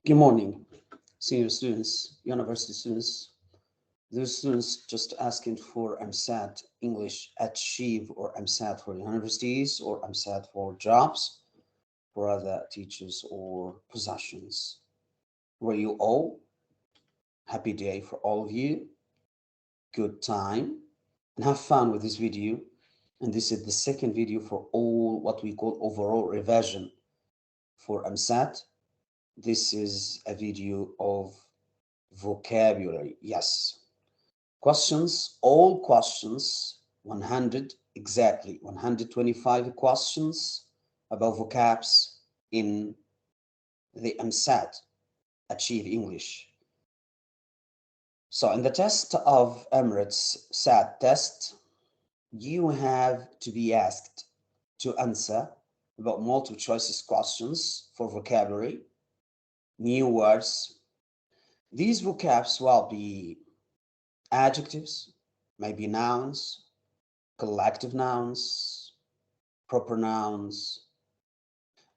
Good morning, senior students, university students. Those students just asking for EmSAT English Achieve or EmSAT for universities or EmSAT for jobs for other teachers or positions. Were you all? Happy day for all of you. Good time and have fun with this video. And this is the second video for all what we call overall revision for EmSAT. This is a video of vocabulary. Yes. Questions, all questions, 100, exactly 125 questions about vocabs in the EmSAT, Achieve English. So in the test of Emirates SAT test, you have to be asked to answer about multiple choices questions for vocabulary, new words. These vocabs will be adjectives, maybe nouns, collective nouns, proper nouns,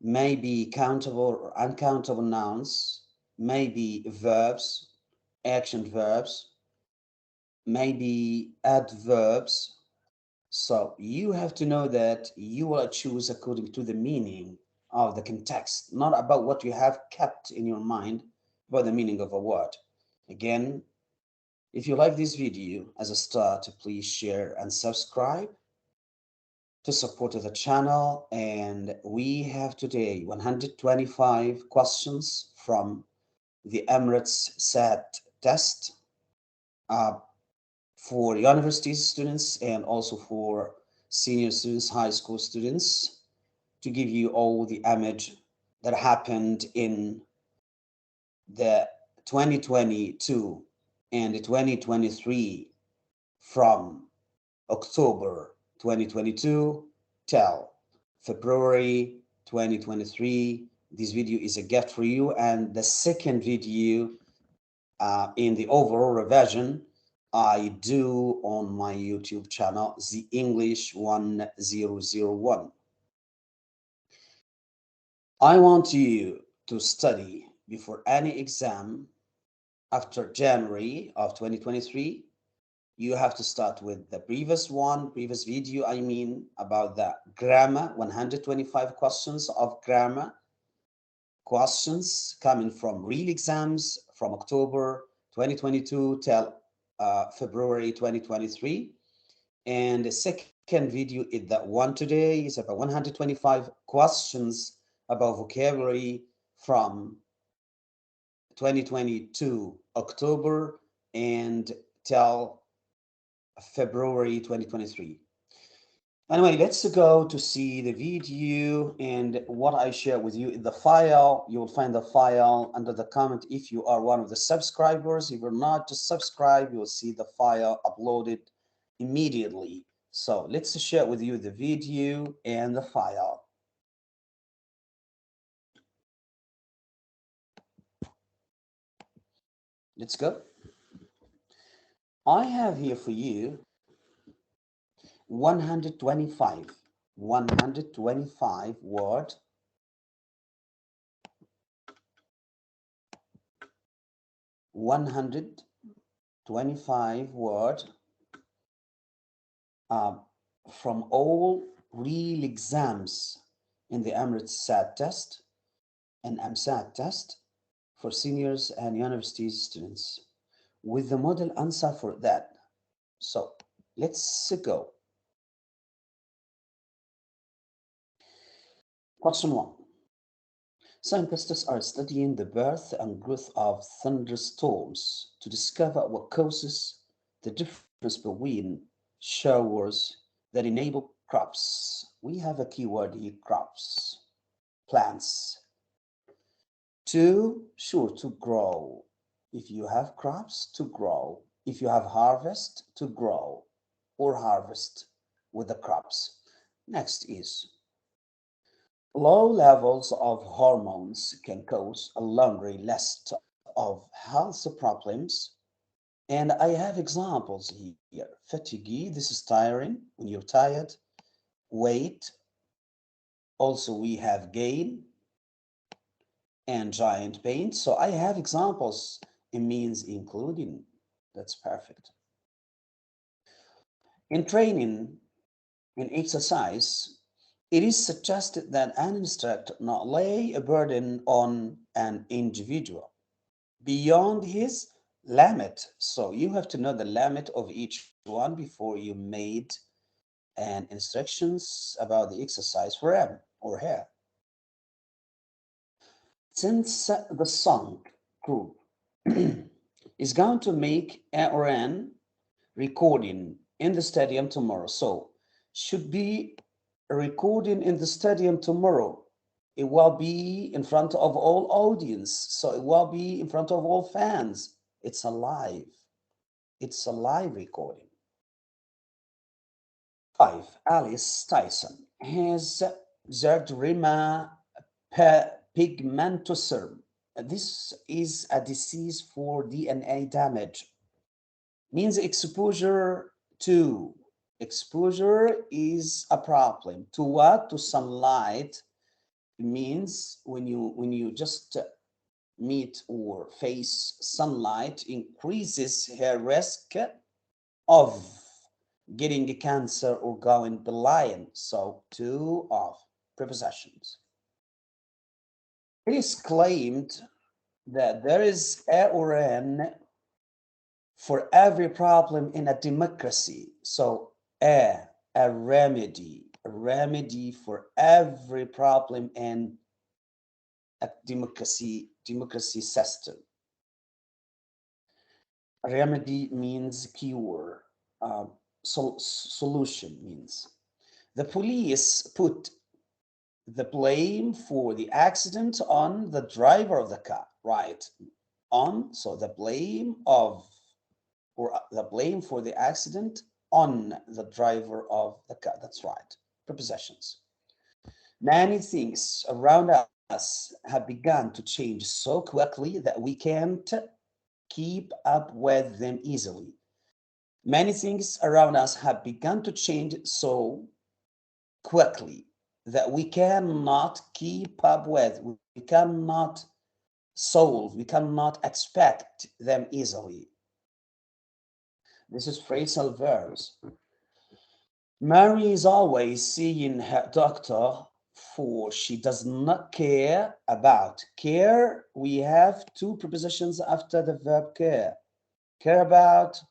maybe countable or uncountable nouns, maybe verbs, action verbs, maybe adverbs. So you have to know that you will choose according to the meaning of the context, not about what you have kept in your mind about the meaning of a word. Again, if you like this video as a start, please share and subscribe to support the channel. And we have today 125 questions from the Emirates SAT test for university students and also for senior students, high school students, to give you all the image that happened in the 2022 and 2023 from October 2022 till February 2023. This video is a gift for you, and the second video in the overall revision I do on my YouTube channel, The English 1001. I want you to study before any exam after January of 2023. You have to start with the previous video, I mean, about the grammar, 125 questions of grammar, questions coming from real exams from October 2022 till February 2023. And the second video is that one today is about 125 questions about vocabulary from 2022 October and till February 2023. Anyway, let's go to see the video, and what I share with you in the file. You will find the file under the comment if you are one of the subscribers. If you're not, just subscribe. You will see the file uploaded immediately. So let's share with you the video and the file. Let's go. I have here for you 125 word 125 word from all real exams in the Emirates SAT test and EmSAT test for seniors and university students with the model answer for that. So let's go. Question 1. Scientists are studying the birth and growth of thunderstorms to discover what causes the difference between showers that enable crops. We have a keyword here, crops, plants, to grow. If you have crops, to grow. If you have harvest, to grow or harvest with the crops. Next is low levels of hormones can cause a laundry list of health problems. And I have examples here. Fatigue, this is tiring, when you're tired. Weight, also we have gain. and giant paint. So I have examples. It means including. That's perfect. In training, in exercise, it is suggested that an instructor not lay a burden on an individual beyond his limit. So you have to know the limit of each one before you made an instructions about the exercise for him or her. Since the song group is going to make a or an recording in the stadium tomorrow, so should be a recording in the stadium tomorrow. It will be in front of all audience, so it will be in front of all fans. It's a live recording. 5. Alice Tyson has xeroderma pigmentosum. This is a disease for DNA damage. Means exposure to. Exposure is a problem. To what? To sunlight. It means when you just meet or face sunlight, increases her risk of getting a cancer or going blind. So 2 of prepositions. It is claimed that there is a or an for every problem in a democracy. So a remedy for every problem in a democracy system. Remedy means cure, solution means. The police put the blame for the accident on the driver of the car, right? On, so the blame of, or the blame for the accident on the driver of the car. That's right. Prepositions. Many things around us have begun to change so quickly that we can't keep up with them easily. Many things around us have begun to change so quickly that we cannot keep up with, we cannot solve, we cannot expect them easily. This is phrasal verbs. Mary is always seeing her doctor, for she does not care about. Care, we have 2 prepositions after the verb care. Care about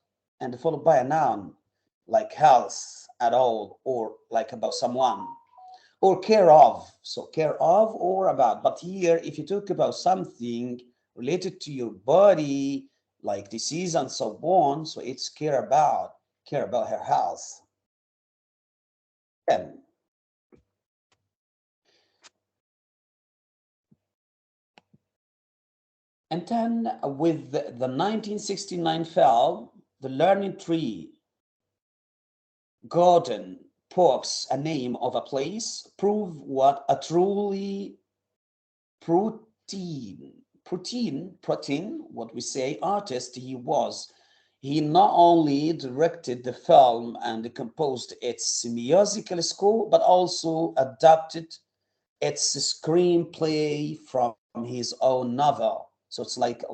and followed by a noun, like health at all, or like about someone, or care of. So care of or about. But here, if you talk about something related to your body, like disease and so on, so it's care about her health. 10. And then with the 1969 film, The Learning Tree, Gordon Parks, a name of a place, prove what a truly protein, what we say, artist he was. He not only directed the film and composed its musical score, but also adapted its screenplay from his own novel. So it's like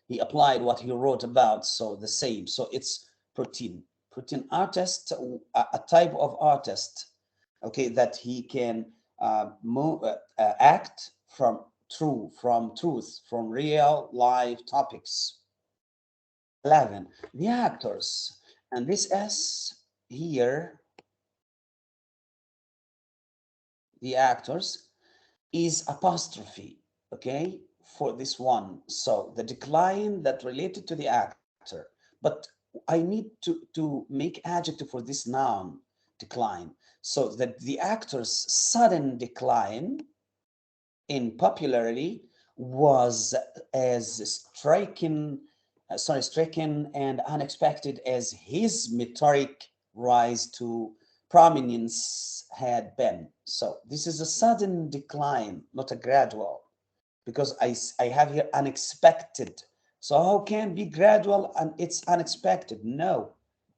he applied what he wrote about. So the same. So it's protein artist, a type of artist, okay, that he can act from truth, from real life topics. 11. The actors, and this S here, the actors is apostrophe, okay, for this one. So the decline that related to the actor, but I need to make adjective for this noun, decline. So that the actor's sudden decline in popularity was as striking and unexpected as his meteoric rise to prominence had been. So this is a sudden decline, not a gradual, because I have here unexpected. So how can it be gradual and it's unexpected? No,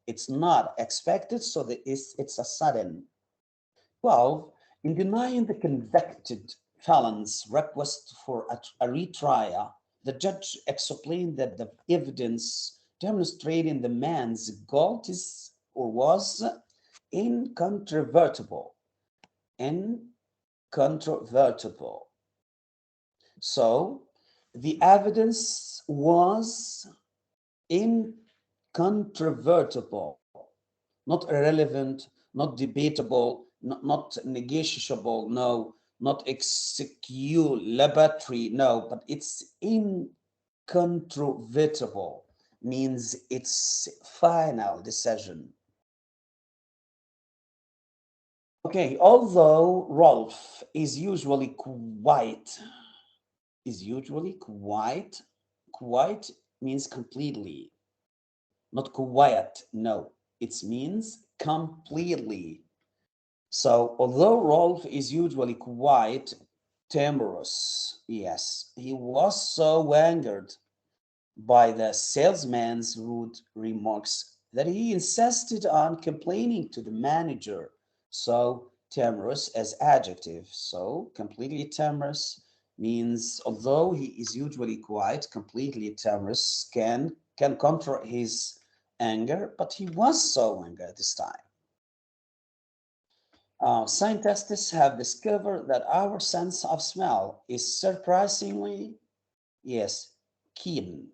it's not expected, so it's a sudden. 12. In denying the convicted felon's request for a retrial, the judge explained that the evidence demonstrating the man's guilt is or was incontrovertible. Incontrovertible. So the evidence was incontrovertible, not irrelevant, not debatable, not negotiable, no, not execulatory, no, but it's incontrovertible, means it's final decision. Okay, although Rolf is usually quite quiet means completely, not quiet, no, it means completely. So although Rolf is usually quite timorous, yes, he was so angered by the salesman's rude remarks that he insisted on complaining to the manager. So timorous as adjective. So completely timorous means although he is usually quiet, completely timorous can control his anger, but he was so angry this time. Scientists have discovered that our sense of smell is surprisingly, yes, keen,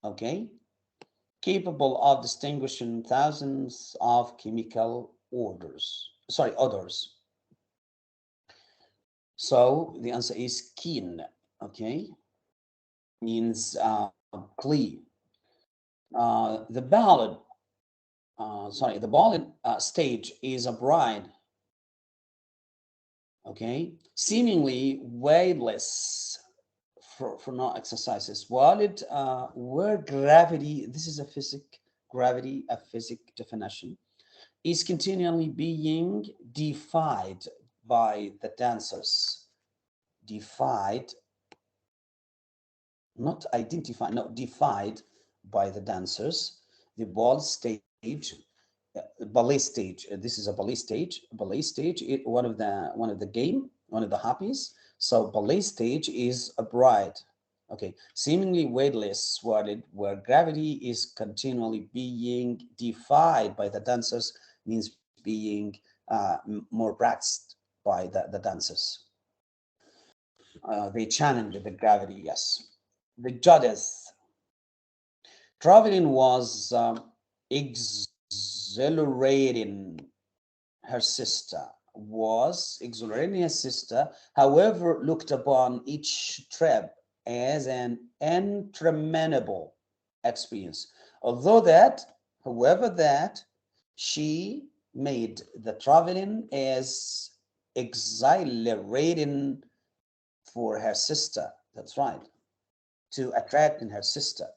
okay, capable of distinguishing thousands of chemical odors. So the answer is keen, okay, means clear. The ballad stage is a bride, okay, seemingly weightless for no exercises. Where gravity, this is a physic definition, is continually being defied by the dancers. Defied, not identified, no, defied by the dancers. The ball stage, ballet stage. This is a ballet stage. Ballet stage, one of the game, one of the hobbies. So ballet stage is a bride. Okay, seemingly weightless, where gravity is continually being defied by the dancers, means being more practiced by the dancers. They challenge the gravity, yes. The judges. Traveling was exhilarating her sister, however, looked upon each trip as an interminable experience. However, that she made the traveling as exhilarating for her sister. That's right, to attract in her sister.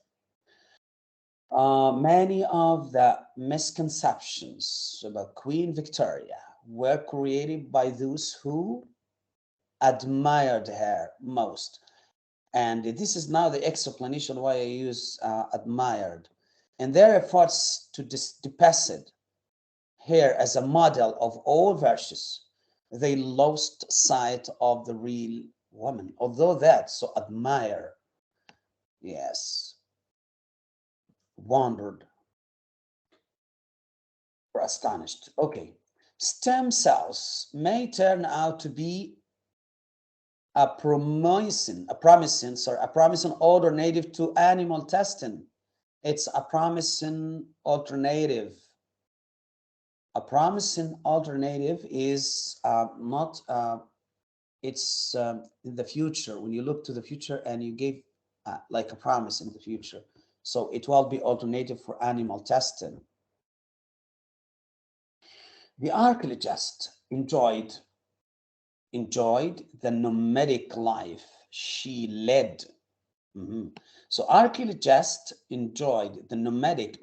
Many of the misconceptions about Queen Victoria were created by those who admired her most. And this is now the explanation why I use admired. In their efforts to depict her as a model of all virtues, they lost sight of the real woman. Although that, so admire, yes, wondered, or astonished. Okay, stem cells may turn out to be a promising alternative to animal testing. It's a promising alternative. A promising alternative is not. It's in the future. When you look to the future and you give like a promise in the future, so it will be alternative for animal testing. The archaeologist enjoyed the nomadic life she led. So archaeologists enjoyed the nomadic.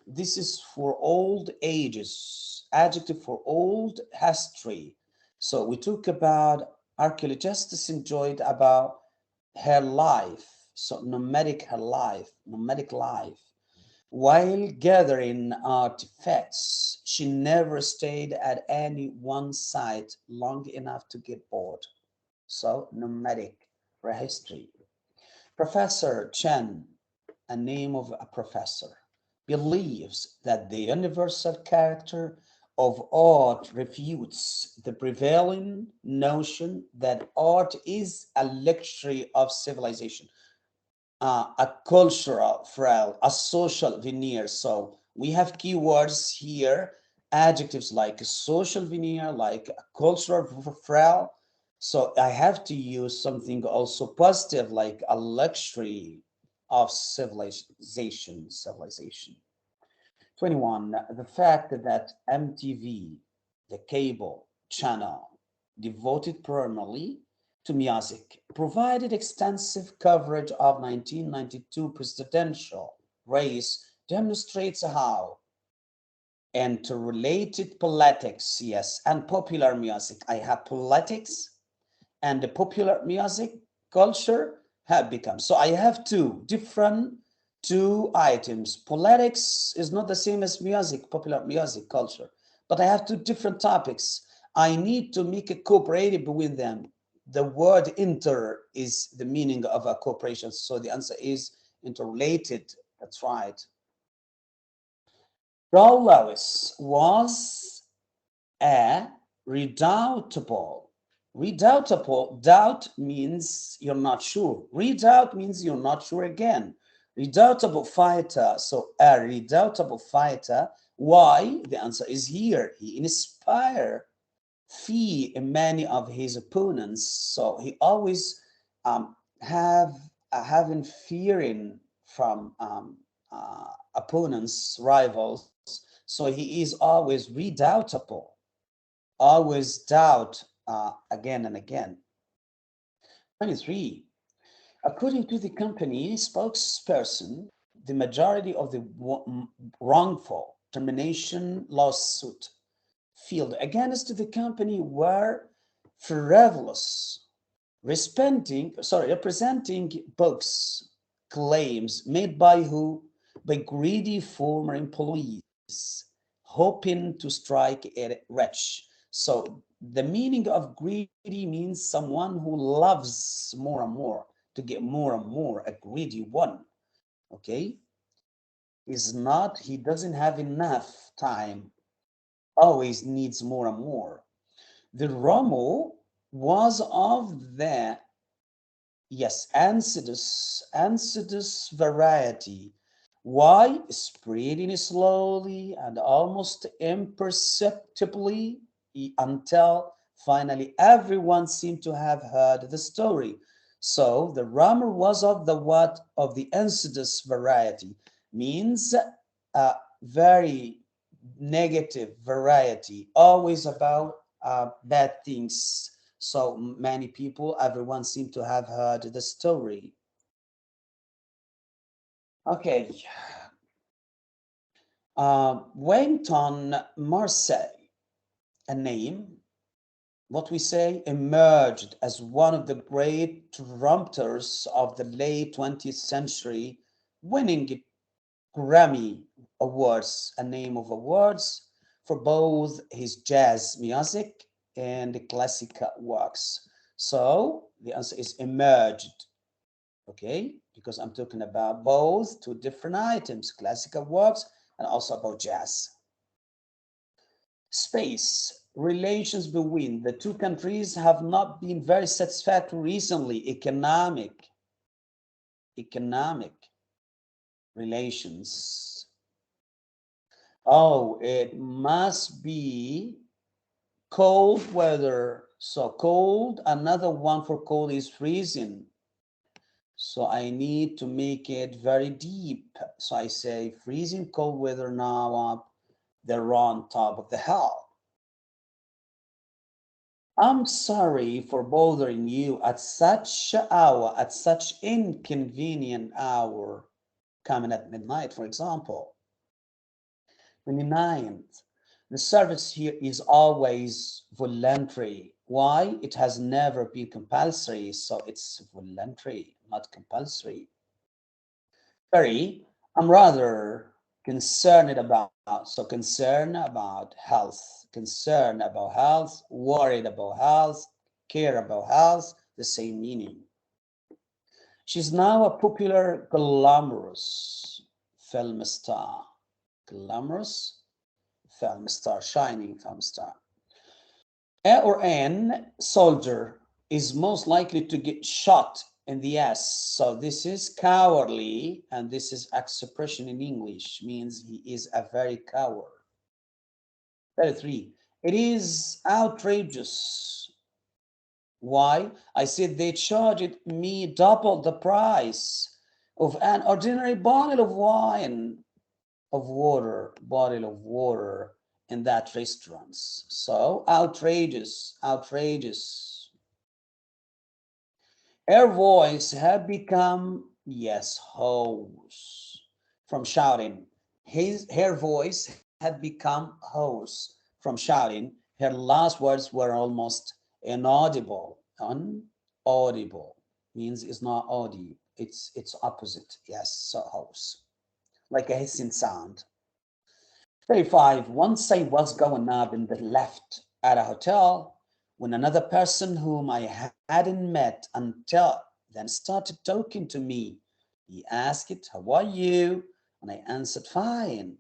This is for old ages, adjective for old history. So we talk about archaeologists enjoyed about her life. So nomadic life. While gathering artifacts, she never stayed at any one site long enough to get bored. So nomadic for history. Professor Chen, a name of a professor, believes that the universal character of art refutes the prevailing notion that art is a luxury of civilization, a cultural frail, a social veneer. So we have keywords here, adjectives like social veneer, like cultural frail. So I have to use something also positive, like a luxury of civilization. 21, the fact that MTV, the cable channel devoted primarily to music, provided extensive coverage of 1992 presidential race demonstrates how interrelated politics, yes, and popular music. I have politics and the popular music culture have become. So I have two items. Politics is not the same as music, popular music culture, but I have two different topics. I need to make a cooperative between them. The word inter is the meaning of a cooperation. So the answer is interrelated. That's right. Carl Lewis was a redoubtable. Doubt means you're not sure. Redoubt means you're not sure again. Redoubtable fighter. So a redoubtable fighter. Why? The answer is here. He inspired fear in many of his opponents. So he always having fearing from opponents, rivals. So he is always redoubtable, always doubt again and again. 23. According to the company spokesperson, the majority of the wrongful termination lawsuit filed against the company were frivolous, representing books claims made by who? By greedy former employees hoping to strike it rich. So the meaning of greedy means someone who loves more and more to get more and more, a greedy one. Okay, he doesn't have enough time, always needs more and more. The Romo was of the, yes, Ancidus variety. Why? Spreading slowly and almost imperceptibly until finally everyone seemed to have heard the story. So the Rammer was of the what? Of the Ancidus variety. Means very negative variety, always about bad things. So many people, everyone seemed to have heard the story. Okay. Wellington Marseille, a name, what we say, emerged as one of the great trumpeters of the late 20th century, winning Grammy Awards, a name of awards, for both his jazz music and classical works. So the answer is emerged, okay? Because I'm talking about both two different items, classical works and also about jazz. Space. Relations between the two countries have not been very satisfactory recently. Economic relations. Oh, it must be cold weather. So cold, another one for cold is freezing. So I need to make it very deep. So I say freezing cold weather now up. They're on top of the hill. I'm sorry for bothering you at such hour, at such inconvenient hour, coming at midnight, for example. 29th, the service here is always voluntary. Why? It has never been compulsory, so it's voluntary, not compulsory. 30, I'm rather concerned about, so concern about health, worried about health, care about health, the same meaning. She's now a popular glamorous film star. Glamorous film star, shining film star. A or an soldier is most likely to get shot in the ass. So this is cowardly, and this is expression in English, means he is a very coward. 33. It is outrageous. Why? I said they charged me double the price of an ordinary bottle of wine, bottle of water in that restaurant. So outrageous, outrageous. Her voice had become, yes, hoarse from shouting. Her voice had become hoarse from shouting. Her last words were almost inaudible. Unaudible means it's not audible. It's opposite. Yes, so hoarse, like a hissing sound. 35. Once I was going up in the left at a hotel when another person whom I hadn't met until then started talking to me. He asked, "How are you?" And I answered, "Fine."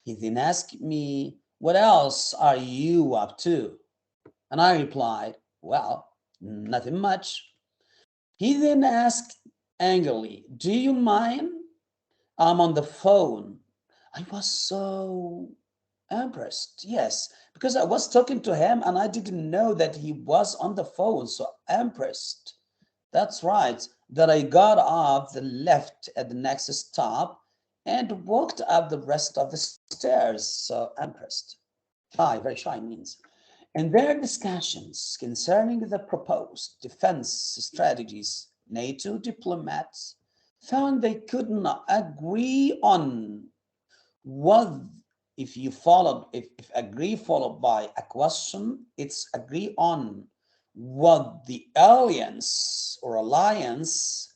He then asked me, "What else are you up to?" And I replied, "Well, nothing much." He then asked angrily, "Do you mind? I'm on the phone." I was so impressed, yes, because I was talking to him and I didn't know that he was on the phone. So impressed. That's right, that I got off the left at the next stop and walked up the rest of the stairs. So impressed. Shy, very shy means. In their discussions concerning the proposed defense strategies, NATO diplomats found they could not agree on what, if agree followed by a question, it's agree on what the alliance or alliance,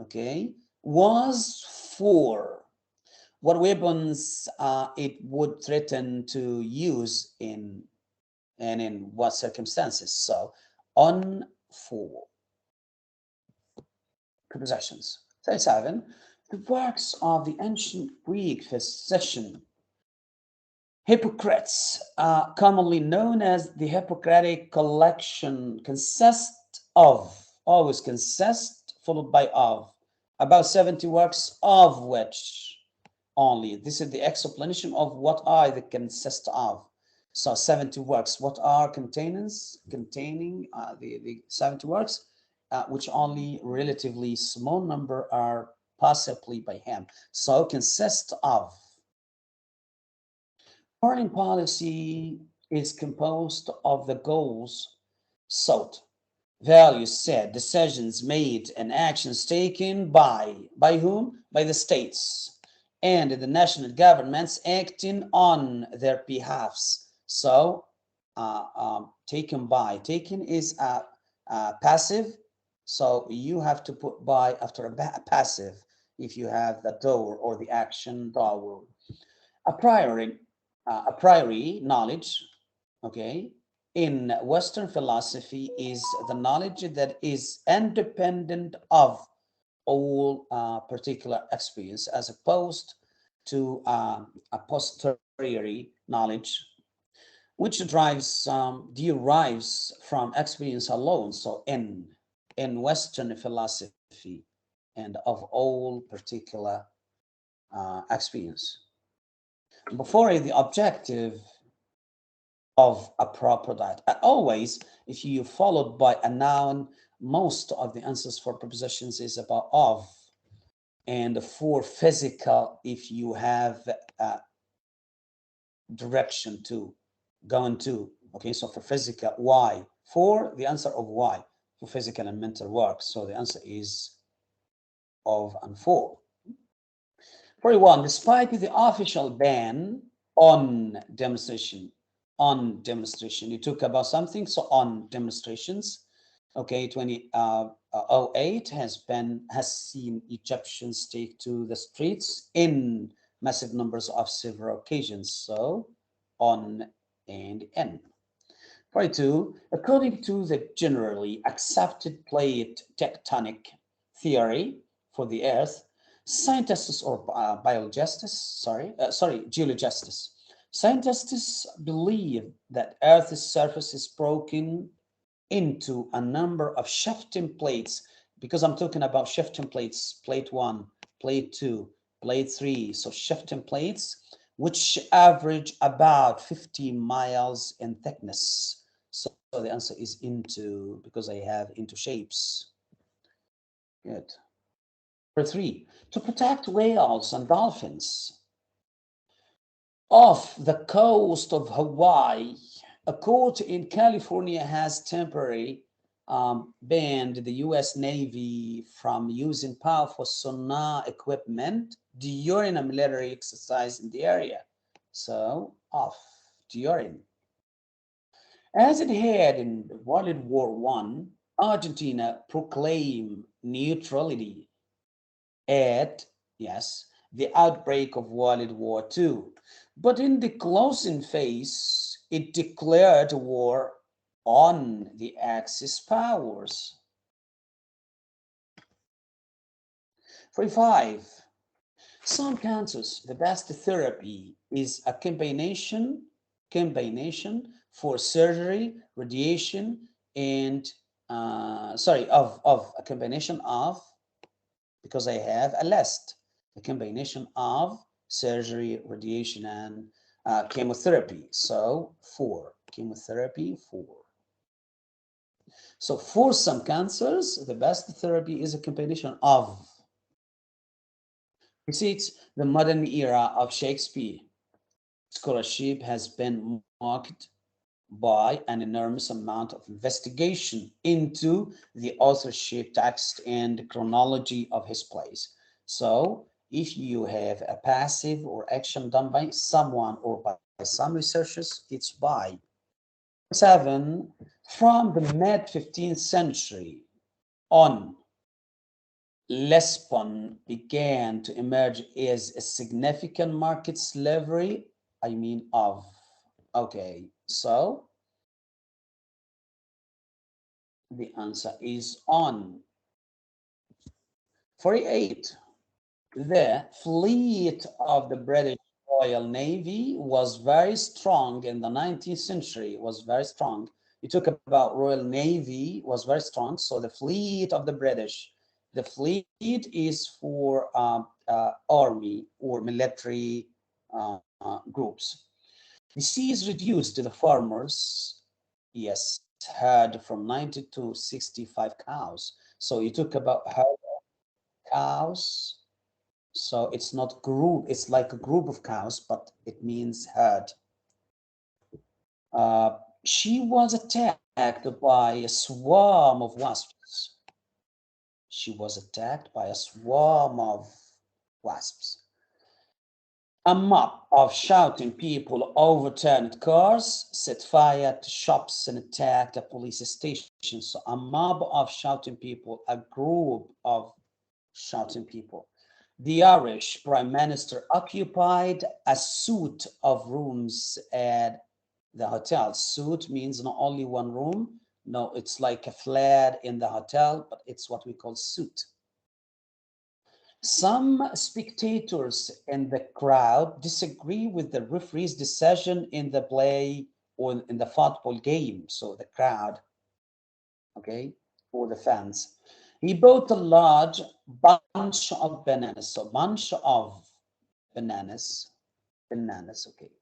okay, was for, what weapons it would threaten to use in and in what circumstances. So on for prepositions. 37. The works of the ancient Greek physician Hippocrates, commonly known as the Hippocratic collection, consist of, always consist, followed by of, about 70 works, of which only. This is the explanation of what are the consist of. So 70 works, what are containing the 70 works, which only relatively small number are possibly by him. So consist of. Foreign policy is composed of the goals sought, values set, decisions made, and actions taken by whom? By the states and the national governments acting on their behalfs. So taken by, taken is a passive, so you have to put by after a passive if you have the door or the action door. A priori knowledge, okay, in Western philosophy is the knowledge that is independent of all particular experience, as opposed to a posteriori knowledge, which derives from experience alone. So in Western philosophy and of all particular experience. Before the objective of a proper diet. Always, if you followed by a noun, most of the answers for prepositions is about of. And for physical, if you have a direction to, going to, okay, so for physical, why? For the answer of why, for physical and mental work. So the answer is of and for. 41, despite the official ban on demonstration, you talk about something, so on demonstrations, okay, 2008 has seen Egyptians take to the streets in massive numbers of several occasions. So on and in. 42. According to the generally accepted plate tectonic theory for the Earth, scientists or geologists, scientists believe that Earth's surface is broken into a number of shifting plates, because I'm talking about shifting plates, plate 1, plate 2, plate 3, so shifting plates, which average about 50 miles in thickness. So the answer is into, because I have into shapes. Good. Number 3, to protect whales and dolphins off the coast of Hawaii, a court in California has temporarily banned the U.S. Navy from using powerful sonar equipment during a military exercise in the area. So, off, during. As it had in World War I, Argentina proclaimed neutrality at, yes, the outbreak of World War II. But in the closing phase, it declared war on the Axis powers. 45. Some cancers, the best therapy is a combination for surgery, radiation, and of a combination of, because I have a list, a combination of surgery, radiation, and chemotherapy. So 4, chemotherapy 4. So for some cancers, the best therapy is a combination of. Precedes the modern era of Shakespeare. Scholarship has been marked by an enormous amount of investigation into the authorship, text, and chronology of his plays. So if you have a passive or action done by someone or by some researchers, it's by. 7. From the mid-15th century on, Lesbon began to emerge as a significant market slavery, of. Okay, so the answer is on. 48. The fleet of the British Royal Navy was very strong in the 19th century, was very strong. You talk about Royal Navy was very strong. So the fleet of the British, the fleet is for army or military groups. The sea is reduced to the farmers, yes, herd from 90 to 65 cows. So you talk about herd of cows. So it's not group, it's like a group of cows, but it means herd. She was attacked by a swarm of wasps. She was attacked by a swarm of wasps. A mob of shouting people overturned cars, set fire to shops, and attacked a police station. So a mob of shouting people, a group of shouting people. The Irish Prime Minister occupied a suite of rooms at the hotel. Suite means not only one room. No, it's like a flat in the hotel, but it's what we call suite. Some spectators in the crowd disagree with the referee's decision in the play or in the football game. So the crowd, okay, or the fans. He bought a large bunch of bananas. So bunch of bananas, okay.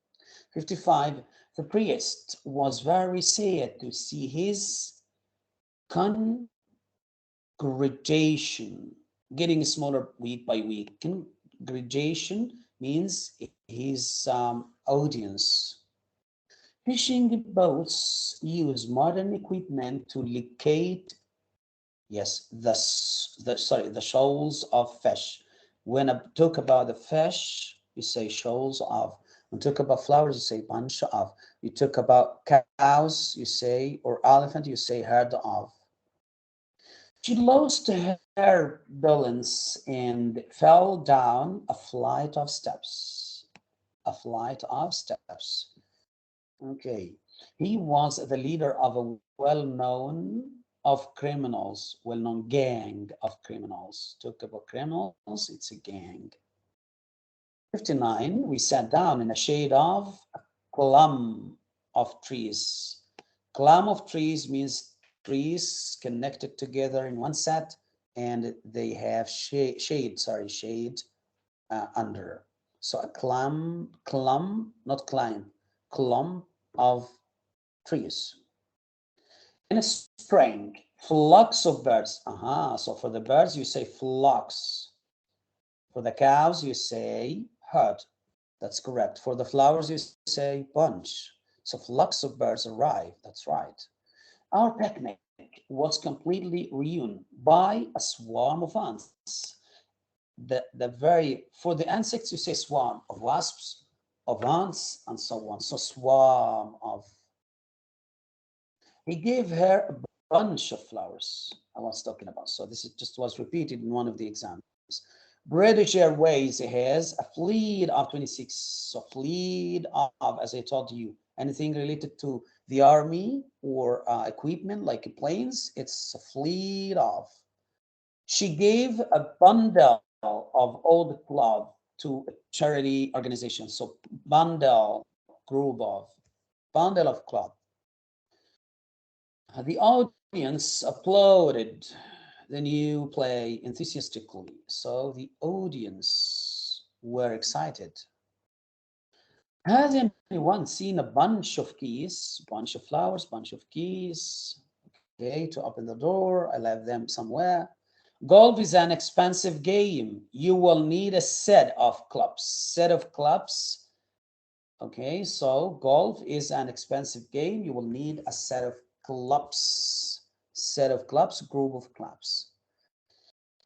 55, the priest was very sad to see his congregation getting smaller week by week. Congregation means his audience. Fishing boats use modern equipment to locate, yes, the shoals of fish. When I talk about the fish, you say shoals of. When you talk about flowers, you say bunch of. You talk about cows, you say, or elephant, you say herd of. She lost her balance and fell down a flight of steps. A flight of steps. Okay. He was the leader of a well-known gang of criminals. Talk about criminals, it's a gang. 59, we sat down in a shade of a clump of trees. Clump of trees means trees connected together in one set, and they have shade under. So a clump, not climb, clump of trees. In a spring, flocks of birds. So for the birds, you say flocks. For the cows, you say herd. That's correct. For the flowers, you say bunch. So flocks of birds arrive. That's right. Our picnic was completely ruined by a swarm of ants. For the insects, you say swarm of wasps, of ants, and so on. So swarm of. He gave her a bunch of flowers I was talking about. So this is just was repeated in one of the exams. British Airways has a fleet of 26. So fleet of, as I told you, anything related to the army or equipment like planes, it's a fleet of. She gave a bundle of old cloth to a charity organization. So bundle, group of, bundle of cloth. The audience applauded the new play enthusiastically. So the audience were excited. Has anyone seen a bunch of keys, bunch of flowers, bunch of keys? Okay, to open the door, I left them somewhere. Golf is an expensive game. You will need a set of clubs. Set of clubs. Okay, so golf is an expensive game. You will need a set of clubs. Set of clubs, group of clubs.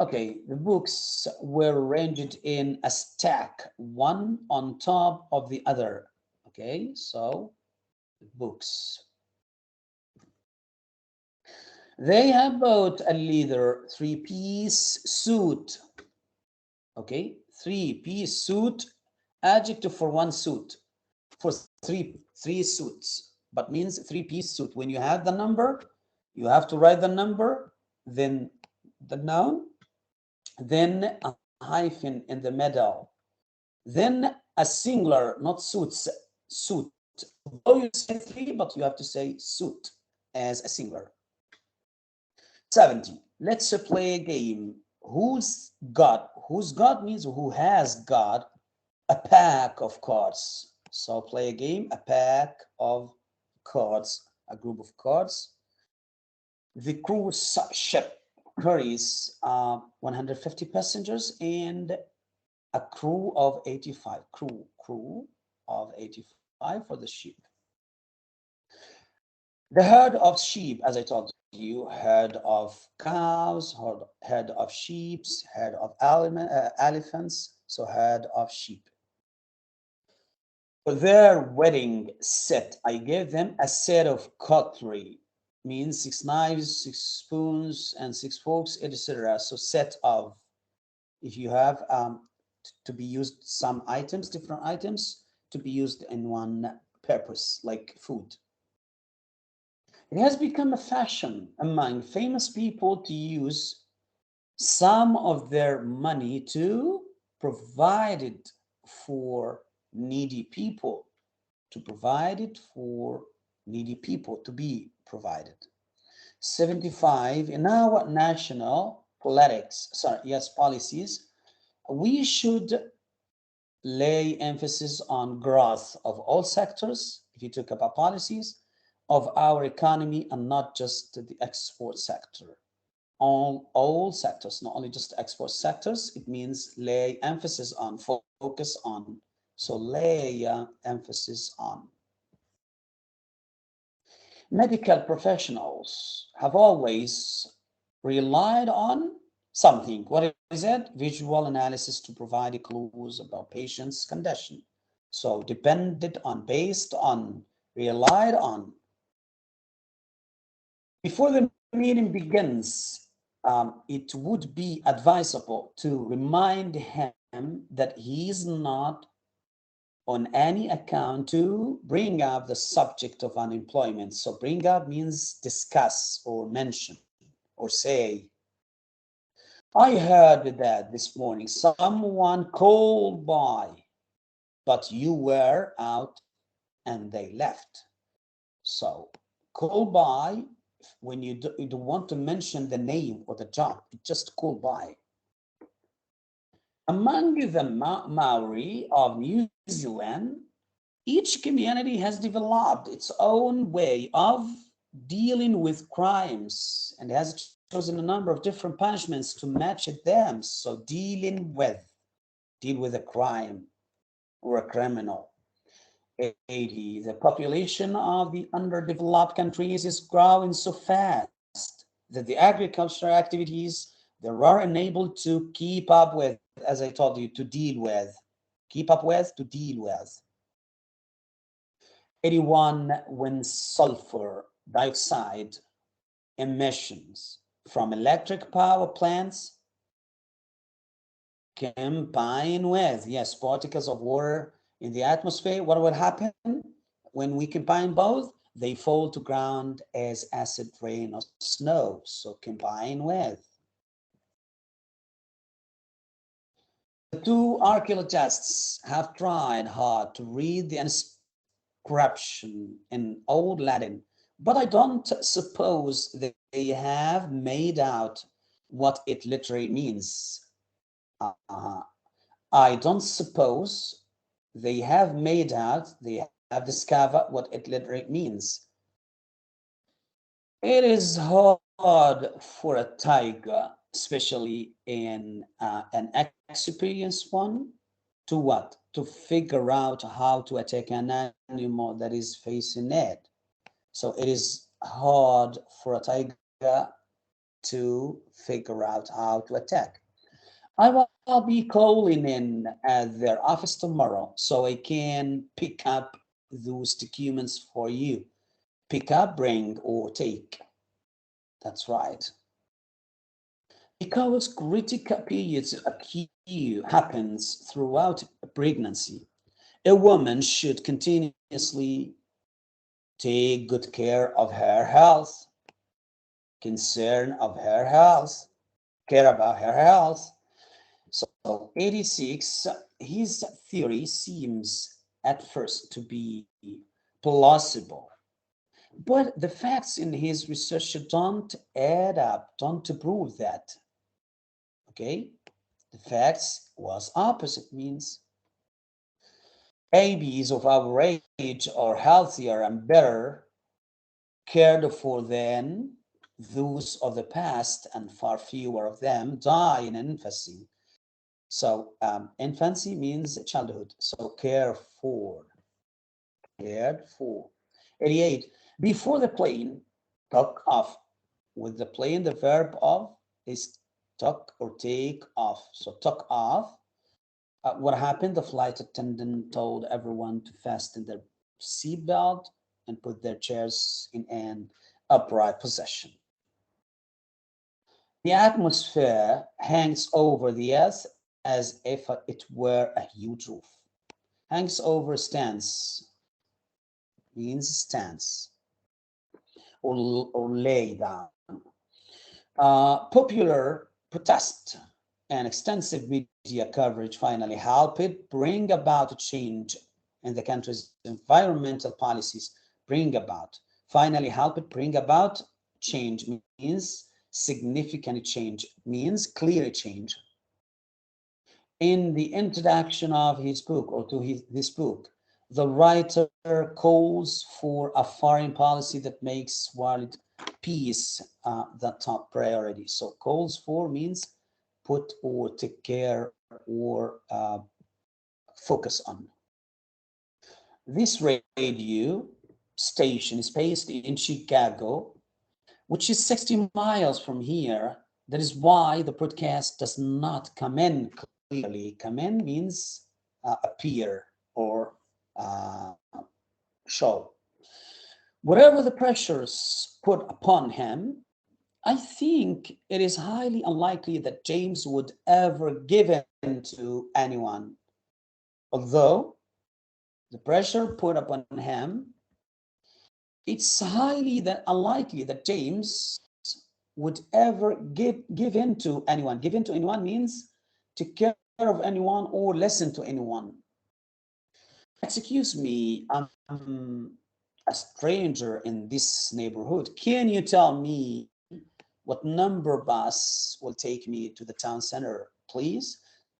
Okay, the books were arranged in a stack, one on top of the other. Okay, so books. They have bought a leather three-piece suit. Okay, three-piece suit, adjective for one suit, for three suits, but means three-piece suit. When you have the number, you have to write the number, then the noun, then a hyphen in the middle, then a singular, not suits, suit. Although you say three, but you have to say suit as a singular. 70. Let's play a game. Who's got means who has got a pack of cards. So play a game, a pack of cards, a group of cards. The cruise ship carries 150 passengers and a crew of 85. Crew of 85 for the ship. The herd of sheep, as I told you, herd of cows, herd of sheep, herd of elephants, so herd of sheep. For their wedding set, I gave them a set of cutlery, means 6 knives, 6 spoons, and 6 forks, etc. So set of, if you have to be used some items, different items, to be used in one purpose, like food. It has become a fashion among famous people to use some of their money to provide it for needy people, to provide it for needy people, to be provided. 75, in our national policies, we should lay emphasis on growth of all sectors, if you talk about policies, of our economy and not just the export sector. All sectors, not only just export sectors, it means lay emphasis on, focus on. So lay emphasis on. Medical professionals have always relied on something. What is it? Visual analysis to provide clues about patient's condition. So depended on, based on, relied on. Before the meeting begins, it would be advisable to remind him that he is not on any account to bring up the subject of unemployment. So bring up means discuss or mention or say. I heard that this morning someone called by, but you were out and they left. So call by, when you don't want to mention the name or the job, just call by. Among the Maori of New Zealand, each community has developed its own way of dealing with crimes and has chosen a number of different punishments to match them. So deal with a crime or a criminal. 80. The population of the underdeveloped countries is growing so fast that the agricultural activities they are unable to keep up with, as I told you, to deal with. Keep up with, to deal with. 81. When sulfur dioxide emissions from electric power plants combine with, yes, particles of water in the atmosphere, what will happen when we combine both? They fall to ground as acid rain or snow. So combine with. The two archaeologists have tried hard to read the inscription in Old Latin, but I don't suppose they have made out what it literally means. I don't suppose they have made out, they have discovered what it literally means. It is hard for a tiger, especially in an experienced one, to what? To figure out how to attack an animal that is facing it. So it is hard for a tiger to figure out how to attack. I will be calling in at their office tomorrow so I can pick up those documents for you. Pick up, bring, or take. That's right. Because critical periods happens throughout pregnancy, a woman should continuously take good care of her health, concern of her health, care about her health. So 86, his theory seems at first to be plausible, but the facts in his research don't add up, don't prove that. Okay, the facts was opposite, means babies of our age are healthier and better cared for than those of the past, and far fewer of them die in infancy. So infancy means childhood. So cared for. 88. Before the plane took off. With the plane, the verb of is took or take off. So took off. What happened? The flight attendant told everyone to fasten their seatbelt and put their chairs in an upright position. The atmosphere hangs over the earth as if it were a huge roof. Hangs over, stands, means stands or lay down. Popular protest and extensive media coverage finally helped it bring about a change in the country's environmental policies. Finally help it bring about change means significant change, means clear change. In the introduction of his book, or to this book, the writer calls for a foreign policy that makes world peace the top priority. So calls for means put or take care or focus on. This radio station is based in Chicago, which is 60 miles from here. That is why the broadcast does not come in clearly. Come in means appear or show. Whatever the pressures put upon him, I think it is highly unlikely that James would ever give in to anyone. Although the pressure put upon him, it's highly unlikely that James would ever give in to anyone. Give in to anyone means take care of anyone or listen to anyone. Excuse me, I'm a stranger in this neighborhood. Can you tell me what number bus will take me to the town center, please?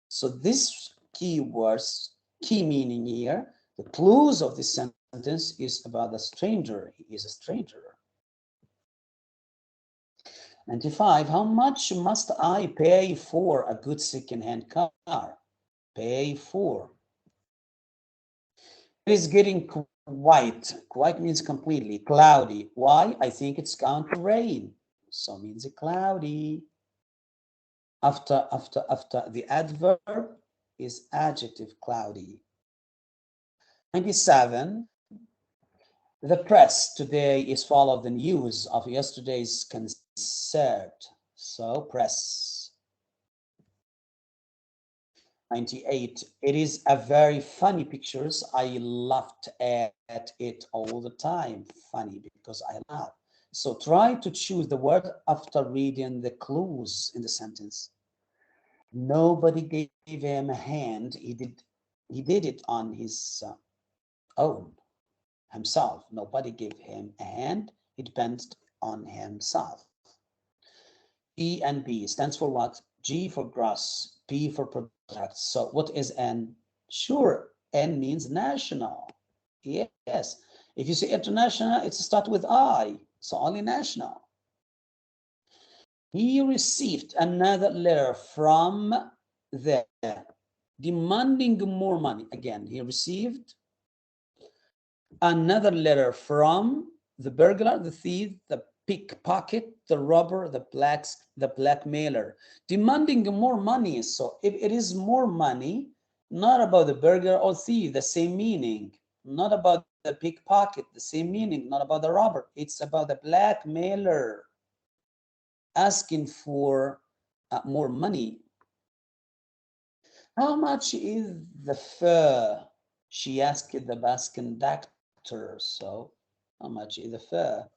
So this keywords, key meaning here, the clues of this sentence is about the stranger. He is a stranger. 95, how much must I pay for a good second-hand car? Pay for. It is getting quite. Quite means completely. Cloudy. Why? I think it's going to rain. So means cloudy. After the adverb is adjective cloudy. 97. The press today is full of the news of yesterday's concert. So press. 98. It is a very funny pictures. I laughed at it all the time. Funny because I laugh. So try to choose the word after reading the clues in the sentence. Nobody gave him a hand. He did it on his own, himself. Nobody gave him a hand. It depends on himself. E and B stands for what? G for gross, P for product. So what is N? Sure, N means national. Yes. If you say international, it starts with I. So only national. He received another letter from there demanding more money. Again, he received another letter from the burglar, the thief, the pickpocket, the robber, the blackmailer, demanding more money. So if it is more money, not about the burglar or thief, the same meaning. Not about the pickpocket, the same meaning. Not about the robber. It's about the blackmailer asking for more money. How much is the fare? She asked the bus conductor. So how much is the fare?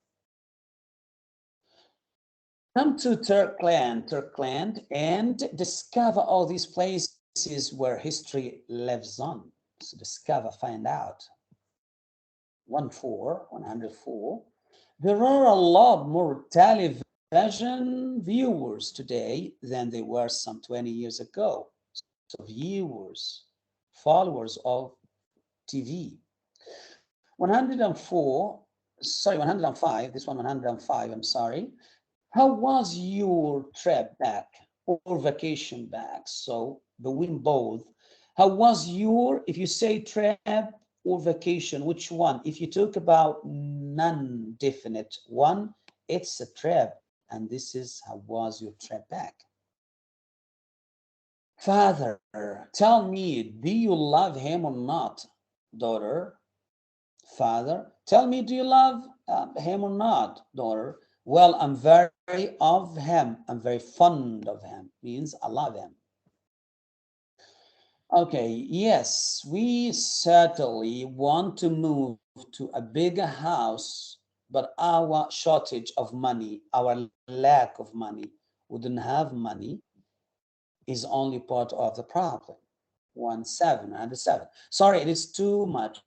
Come to Turkland, and discover all these places where history lives on. So discover, find out. 104. There are a lot more television viewers today than there were some 20 years ago. So viewers, followers of TV. 105, this one 105, I'm sorry. How was your trip back or vacation back? So the win both. How was your, if you say trip or vacation, which one? If you talk about non-definite one, it's a trip. And this is how was your trip back? Father, tell me, do you love him or not? Daughter, father, tell me, do you love him or not? Daughter, well, I'm very of him. I'm very fond of him. Means I love him. Okay, yes, we certainly want to move to a bigger house, but our shortage of money, our lack of money, we don't have money, is only part of the problem. 107. Sorry, it is too much,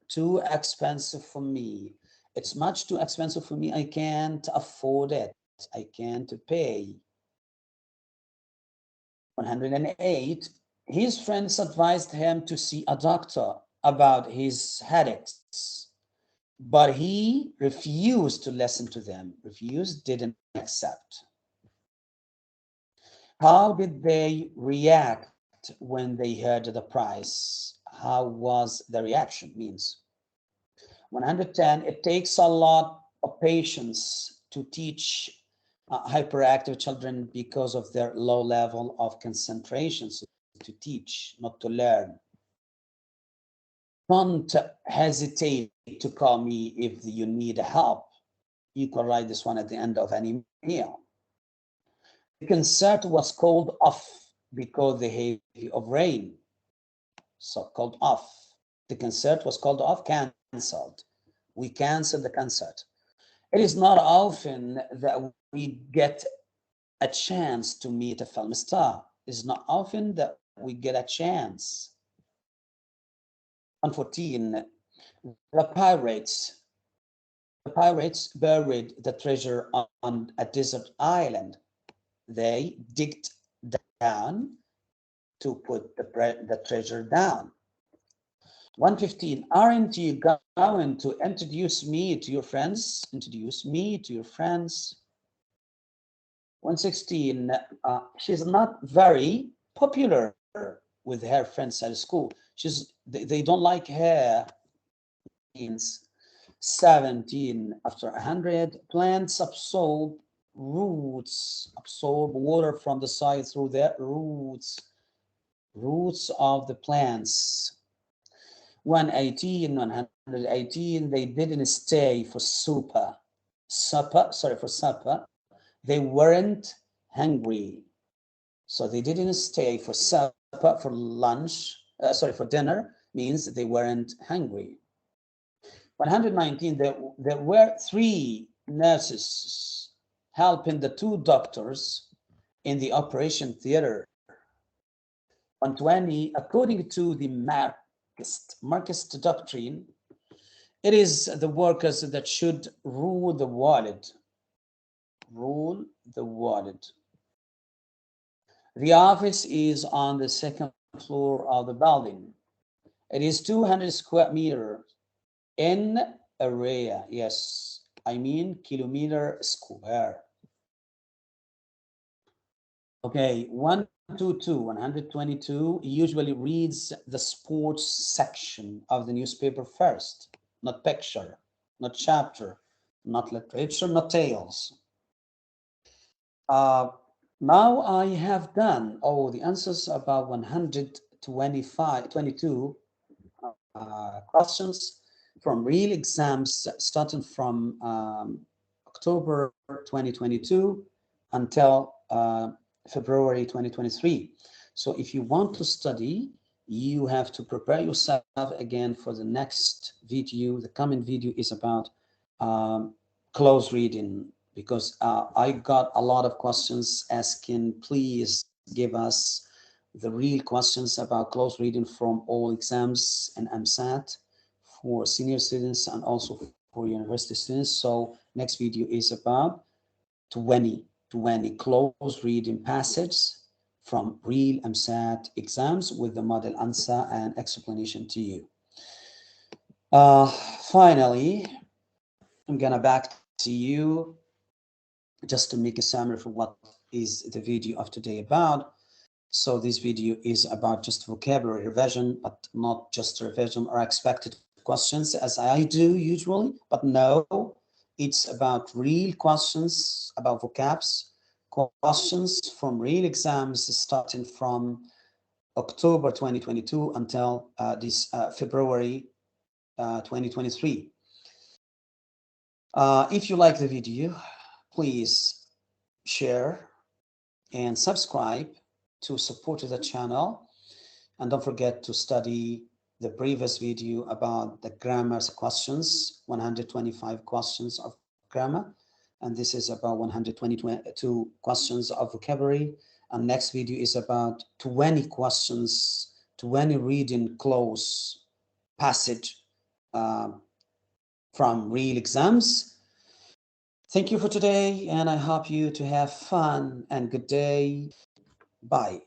too expensive for me. It's much too expensive for me. I can't afford it. I can't pay. 108. His friends advised him to see a doctor about his headaches, but he refused to listen to them. Refused, didn't accept. How did they react when they heard the price? How was the reaction? Means 110. It takes a lot of patience to teach hyperactive children because of their low level of concentration. So to teach, not to learn. Don't hesitate to call me if you need help. You can write this one at the end of an email. The concert was called off because the heavy of rain. So called off. The concert was called off, cancelled. We canceled the concert. It is not often that we get a chance to meet a film star. It's not often that we get a chance. 114, the pirates buried the treasure on a desert island. They digged down to put the treasure down. 115, aren't you going to introduce me to your friends? Introduce me to your friends. 116, she's not very popular with her friends at school. They don't like her. Means 17, after 100, plants absorb water from the soil through their roots of the plants. 118, they didn't stay for supper. They weren't hungry. So they didn't stay for supper, for lunch, for dinner, means they weren't hungry. 119, there were 3 nurses helping the 2 doctors in the operation theater. 120, according to the Marxist doctrine, it is the workers that should rule the world. Rule the world. The office is on the 2nd floor of the building. It is 200 square meters in area. Yes, I mean kilometer square. Okay, 122 usually reads the sports section of the newspaper first, not picture, not chapter, not literature, not tales. Now I have done all the answers about 122 questions from real exams starting from October 2022 until February 2023. So if you want to study, you have to prepare yourself again for the next video. The coming video is about close reading, because I got a lot of questions asking, please give us the real questions about close reading from all exams and EmSAT for senior students and also for university students. So next video is about 20 close reading passages from real EmSAT exams with the model answer and explanation to you. Finally, I'm gonna back to you just to make a summary for what is the video of today about. So this video is about just vocabulary revision, but not just revision or expected questions as I do usually, but no, it's about real questions about vocabs, questions from real exams starting from October 2022 until this February 2023. If you like the video, please share and subscribe to support the channel, and don't forget to study the previous video about the grammar questions, 125 questions of grammar, and this is about 122 questions of vocabulary, and next video is about 20 questions, 20 reading close passage from real exams. Thank you for today, and I hope you to have fun and good day. Bye.